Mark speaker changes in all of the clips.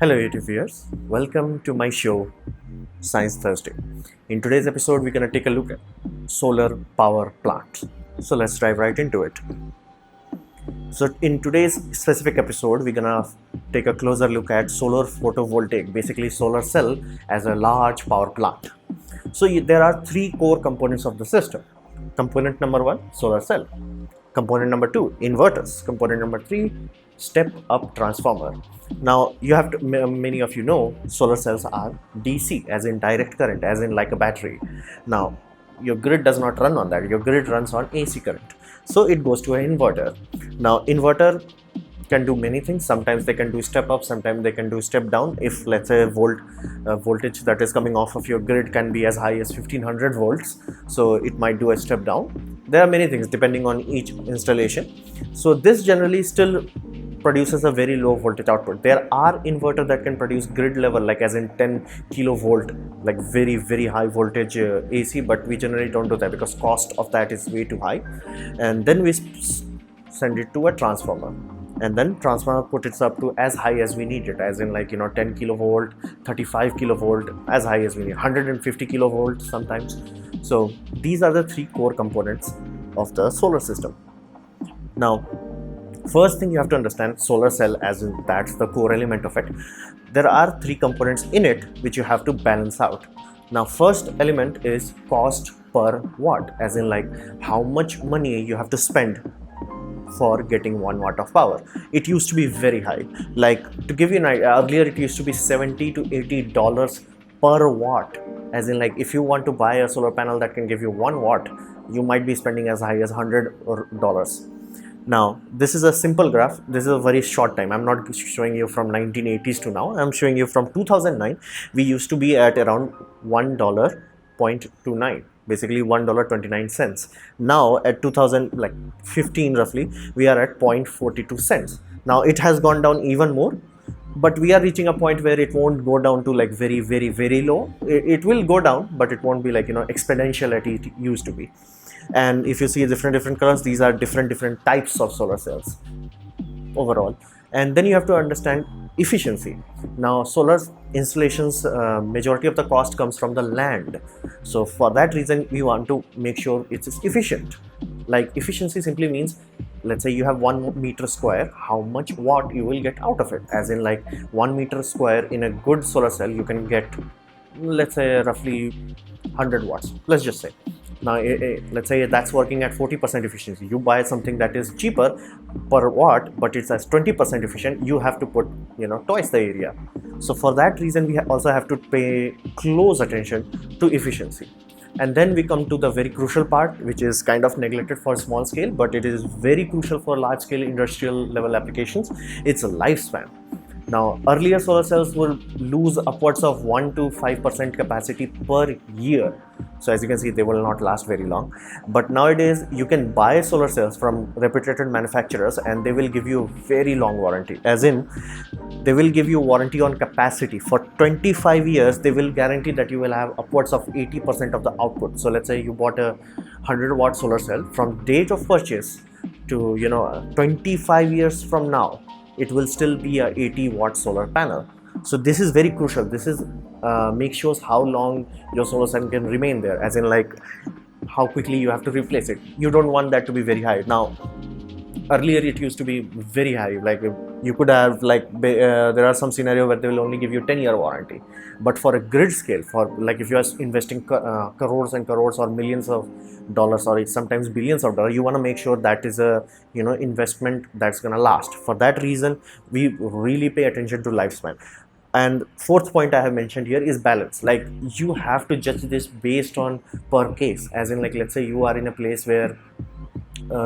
Speaker 1: Hello YouTube viewers, welcome to my show Science Thursday. In today's episode we're going to take a look at solar power plant. So let's dive right into it. So in today's specific episode we're going to take a closer look at solar photovoltaic, basically solar cell as a large power plant. So there are three core components of the system. Component number one, solar cell. Component number two, inverters. Component number three, step up transformer. Now you have to, many of you know solar cells are DC, as in direct current, as in like a battery. Now your grid does not run on that, your grid runs on AC current, so it goes to an inverter. Now inverter can do many things. Sometimes they can do step up, sometimes they can do step down. If let's say voltage that is coming off of your grid can be as high as 1500 volts, so it might do a step down. There are many things depending on each installation. So this generally still produces a very low voltage output. There are inverter that can produce grid level, like as in 10 kilovolt, like very high voltage AC, but we generally don't do that because cost of that is way too high. And then we send it to a transformer, and then transformer put it up to as high as we need it, as in like 10 kilovolt, 35 kilovolt, as high as we need, 150 kilovolt sometimes. So these are the three core components of the solar system. Now first thing you have to understand, solar cell, as in that's the core element of it. There are three components in it which you have to balance out. Now first element is cost per watt, as in like how much money you have to spend for getting 1 watt of power. It used to be very high. Like, to give you an idea, earlier it used to be $70 to $80 per watt, as in like if you want to buy a solar panel that can give you 1 watt, you might be spending as high as $100. Now this is a simple graph. This is a very short time. I'm not showing you from 1980s to now. I'm showing you from 2009. We used to be at around $1.29, basically $1.29. Now at 2015 roughly, we are at 0.42 cents. Now it has gone down even more, but we are reaching a point where it won't go down to like very low. It will go down, but it won't be like exponential that it used to be. And if you see different colors, these are different types of solar cells overall. And then you have to understand efficiency. Now solar installations, majority of the cost comes from the land, so for that reason we want to make sure it's efficient. Like, efficiency simply means, let's say you have 1 meter square, how much watt you will get out of it, as in like 1 meter square in a good solar cell you can get, let's say, roughly 100 watts, let's just say. Now let's say that's working at 40% efficiency. You buy something that is cheaper per watt, but it's as 20% efficient, you have to put twice the area. So for that reason we also have to pay close attention to efficiency. And then we come to the very crucial part, which is kind of neglected for small scale, but it is very crucial for large scale industrial level applications. It's a lifespan. Now earlier solar cells will lose upwards of 1 to 5% capacity per year, so as you can see they will not last very long. But nowadays you can buy solar cells from reputed manufacturers and they will give you very long warranty, as in they will give you warranty on capacity for 25 years. They will guarantee that you will have upwards of 80% of the output. So let's say you bought a 100 watt solar cell, from date of purchase to 25 years from now, it will still be a 80 watt solar panel. So this is very crucial. This is make sure how long your solar cell can remain there, as in like how quickly you have to replace it. You don't want that to be very high. Now earlier it used to be very high, like you could have there are some scenario where they will only give you 10-year warranty. But for a grid scale, for like if you are investing crores and crores or millions of dollars, or sometimes billions of dollars, you want to make sure that is a investment that's gonna last. For that reason we really pay attention to lifespan. And fourth point I have mentioned here is balance. Like, you have to judge this based on per case, as in like let's say you are in a place where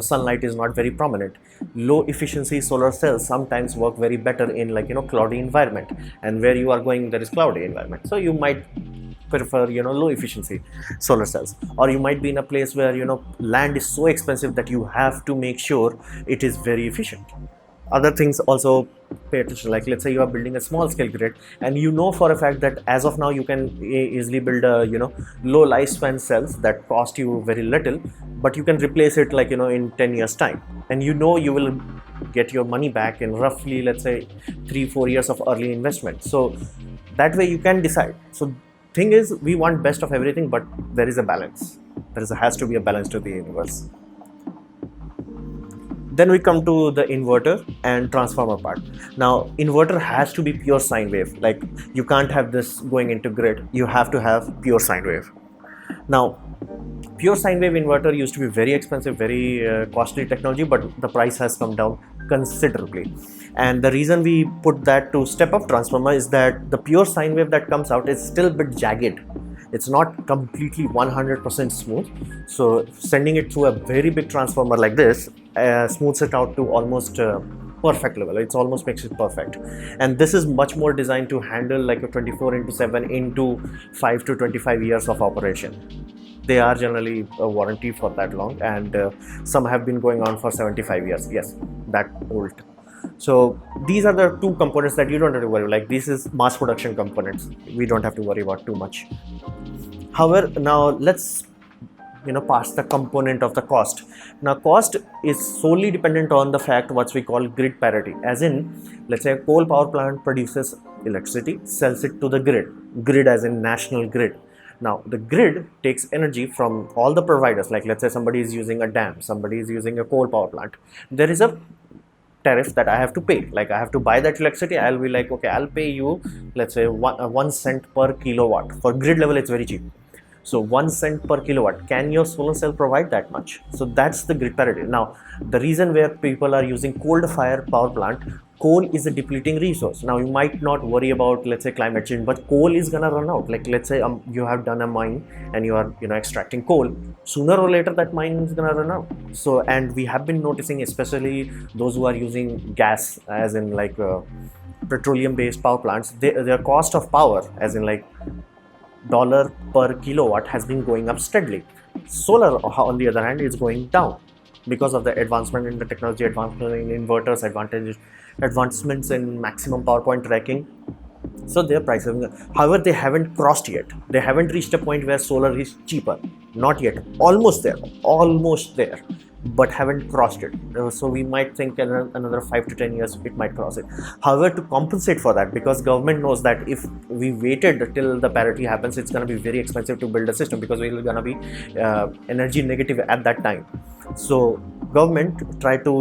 Speaker 1: sunlight is not very prominent. Low efficiency solar cells sometimes work very better in like cloudy environment, and where you are going there is cloudy environment, so you might prefer low efficiency solar cells. Or you might be in a place where land is so expensive that you have to make sure it is very efficient. other things also pay attention. Like let's say you are building a small scale grid, and you know for a fact that as of now you can easily build a low lifespan cells that cost you very little, but you can replace it like in 10 years time, and you will get your money back in roughly, let's say, 3-4 years of early investment. So that way you can decide. So thing is, we want best of everything, but there is a balance. Has to be a balance to the universe. Then we come to the inverter and transformer part. Now, inverter has to be pure sine wave. Like you can't have this going into grid. You have to have pure sine wave. Now, pure sine wave inverter used to be very expensive, very costly technology, but the price has come down considerably. And the reason we put that to step up transformer is that the pure sine wave that comes out is still a bit jagged. It's not completely 100% smooth. So sending it through a very big transformer like this smooths it out to almost perfect level. It almost makes it perfect. And this is much more designed to handle like a 24/7 into 5 to 25 years of operation. They are generally a warranty for that long, and some have been going on for 75 years. Yes, that old. So these are the two components that you don't have to worry. Like this is mass production components. We don't have to worry about too much. However, now let's pass the component of the cost. Now cost is solely dependent on the fact what we call grid parity, as in let's say a coal power plant produces electricity, sells it to the grid as in national grid. Now the grid takes energy from all the providers. Like let's say somebody is using a dam, somebody is using a coal power plant. There is a tariff that I have to pay. Like I have to buy that electricity. I'll be like, okay, I'll pay you, let's say 1 cent per kilowatt. For grid level, it's very cheap. So 1 cent per kilowatt. Can your solar cell provide that much? So that's the grid parity. Now, the reason where people are using coal-fired power plant, coal is a depleting resource. Now, you might not worry about, let's say, climate change, but coal is gonna run out. Like, let's say you have done a mine and you are, extracting coal. Sooner or later, that mine is gonna run out. So, and we have been noticing, especially those who are using gas, as in like petroleum-based power plants, their cost of power, as in like dollar per kilowatt, has been going up steadily. Solar, on the other hand, is going down because of the advancement in the technology, advancement in inverters, advancements in maximum power point tracking. So their prices, however, they haven't crossed yet. They haven't reached a point where solar is cheaper. Not yet. Almost there, but haven't crossed it. So we might think another 5 to 10 years it might cross it. However, to compensate for that, because government knows that if we waited till the parity happens, it's going to be very expensive to build a system, because we're going to be energy negative at that time. So government try to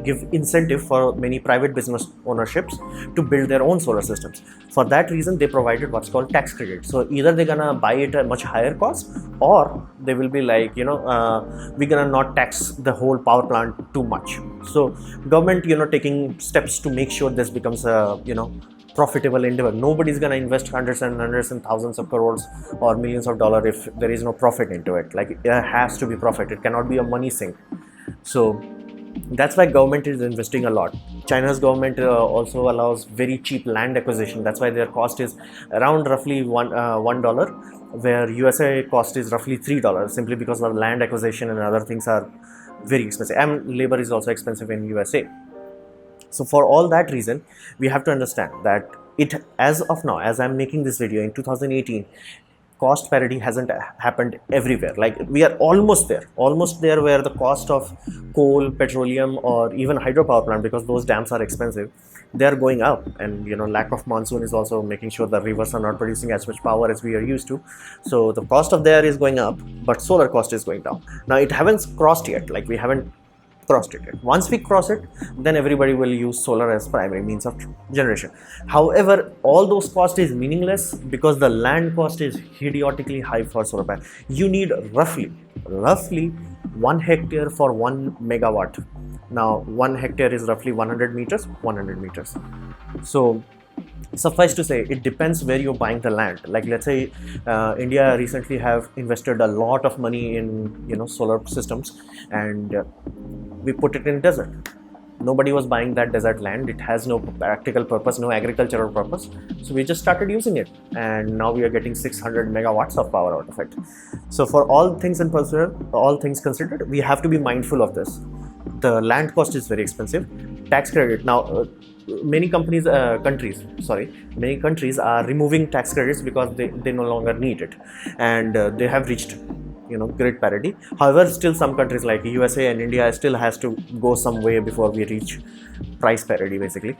Speaker 1: give incentive for many private business ownerships to build their own solar systems. For that reason, they provided what's called tax credit. So either they're gonna buy it at a much higher cost, or they will be like, we're gonna not tax the whole power plant too much. So government taking steps to make sure this becomes a profitable endeavor. Nobody's gonna invest hundreds and thousands of crores or millions of dollars if there is no profit into it. Like, it has to be profit. It cannot be a money sink. So that's why government is investing a lot. China's government also allows very cheap land acquisition. That's why their cost is around roughly $1, where USA cost is roughly $3, simply because of land acquisition and other things are very expensive. And labor is also expensive in USA. So for all that reason, we have to understand that as of now, as I'm making this video in 2018, cost parity hasn't happened everywhere. Like, we are almost there where the cost of coal, petroleum, or even hydropower plant, because those dams are expensive, they are going up. And lack of monsoon is also making sure the rivers are not producing as much power as we are used to. So the cost of there is going up, but solar cost is going down. Now it haven't crossed yet. Like, we haven't crossed it. Once we cross it, then everybody will use solar as primary means of generation. However, all those cost is meaningless because the land cost is idiotically high for solar panel. You need roughly 1 hectare for 1 megawatt. Now 1 hectare is roughly 100 meters. So suffice to say, it depends where you're buying the land. Like, let's say India recently have invested a lot of money in solar systems, and we put it in desert. Nobody was buying that desert land. It has no practical purpose, no agricultural purpose. So we just started using it, and now we are getting 600 megawatts of power out of it. So for all things considered, we have to be mindful of this. The land cost is very expensive. tax credit. Now many countries are removing tax credits because they no longer need it, and they have reached grid parity. However, still some countries like USA and India still has to go some way before we reach price parity basically.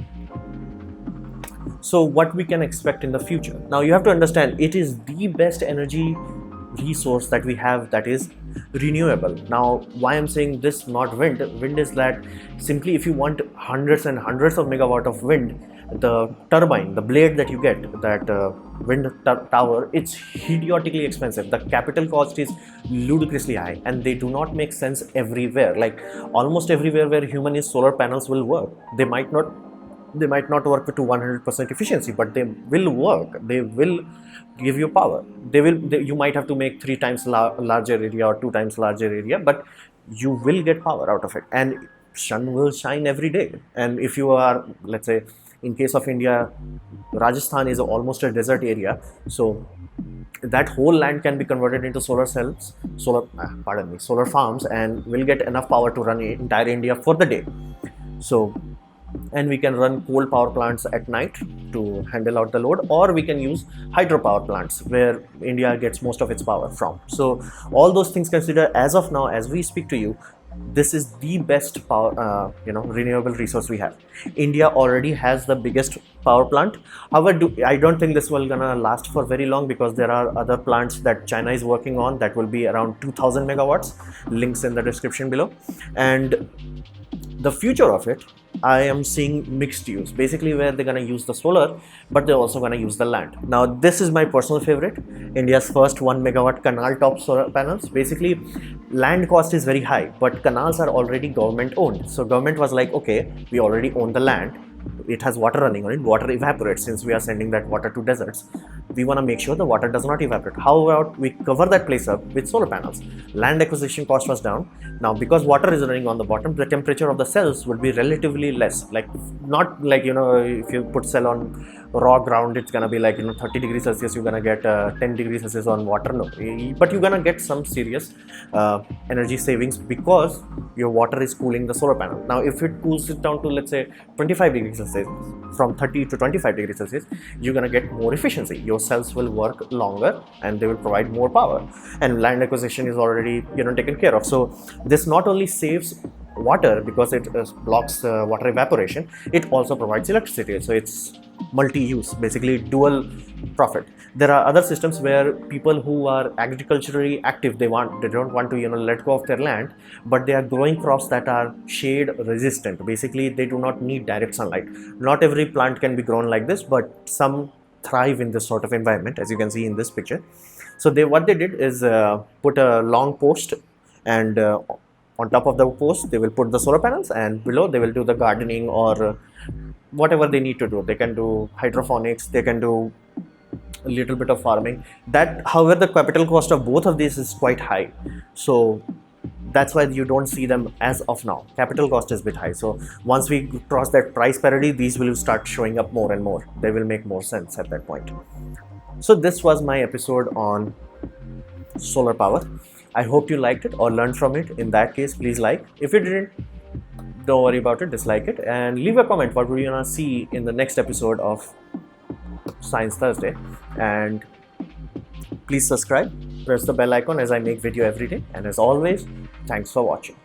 Speaker 1: So what we can expect in the future? Now you have to understand, it is the best energy resource that we have, that is renewable. Now why I'm saying this, not wind is that simply if you want hundreds and hundreds of megawatt of wind, the turbine, the blade that you get, that wind tower, it's idiotically expensive. The capital cost is ludicrously high, and they do not make sense everywhere. Like almost everywhere where human is, solar panels will work. They might not work to 100% efficiency, but they will work. They will give you power. You might have to make 3 times larger area or 2 times larger area, but you will get power out of it, and sun will shine every day. And if you are, let's say, in case of India, Rajasthan is almost a desert area, so that whole land can be converted into solar farms, and will get enough power to run entire India for the day. So, and we can run coal power plants at night to handle out the load, or we can use hydropower plants where India gets most of its power from. So all those things considered, as of now, as we speak to you, this is the best power renewable resource we have. India already has the biggest power plant. However, I don't think this will gonna last for very long, because there are other plants that China is working on that will be around 2000 megawatts. Links in the description below. And the future of it, I am seeing mixed use, basically where they're going to use the solar, but they're also going to use the land. Now this is my personal favorite, India's first 1 megawatt canal top solar panels. Basically land cost is very high, but canals are already government owned. So government was like, okay, we already own the land, it has water running on it, water evaporates. Since we are sending that water to deserts, we want to make sure the water does not evaporate. How about we cover that place up with solar panels? Land acquisition cost was down. Now because water is running on the bottom, the temperature of the cells would be relatively less. Like, not like, if you put cell on raw ground, it's gonna be like 30 degrees Celsius, you're gonna get 10 degrees Celsius on water. No, but you're gonna get some serious energy savings, because your water is cooling the solar panel. Now if it cools it down to, let's say, 25 degrees Celsius, from 30 to 25 degrees Celsius, you're gonna get more efficiency. Your cells will work longer and they will provide more power, and land acquisition is already taken care of. So this not only saves water because it blocks water evaporation, it also provides electricity. So it's multi-use, basically dual profit. There are other systems where people who are agriculturally active, they don't want to let go of their land, but they are growing crops that are shade resistant. Basically they do not need direct sunlight. Not every plant can be grown like this, but some thrive in this sort of environment, as you can see in this picture. So what they did is put a long post, and on top of the post they will put the solar panels, and below they will do the gardening or whatever they need to do. They can do hydroponics, they can do a little bit of farming. That, however, the capital cost of both of these is quite high, so that's why you don't see them as of now. Capital cost is a bit high. So once we cross that price parity, these will start showing up more and more. They will make more sense at that point. So this was my episode on solar power. I hope you liked it or learned from it. In that case, please like. If you didn't, don't worry about it, dislike it, and leave a comment what would you want to see in the next episode of Science Thursday. And please subscribe, press the bell icon, as I make video every day. And as always, thanks for watching.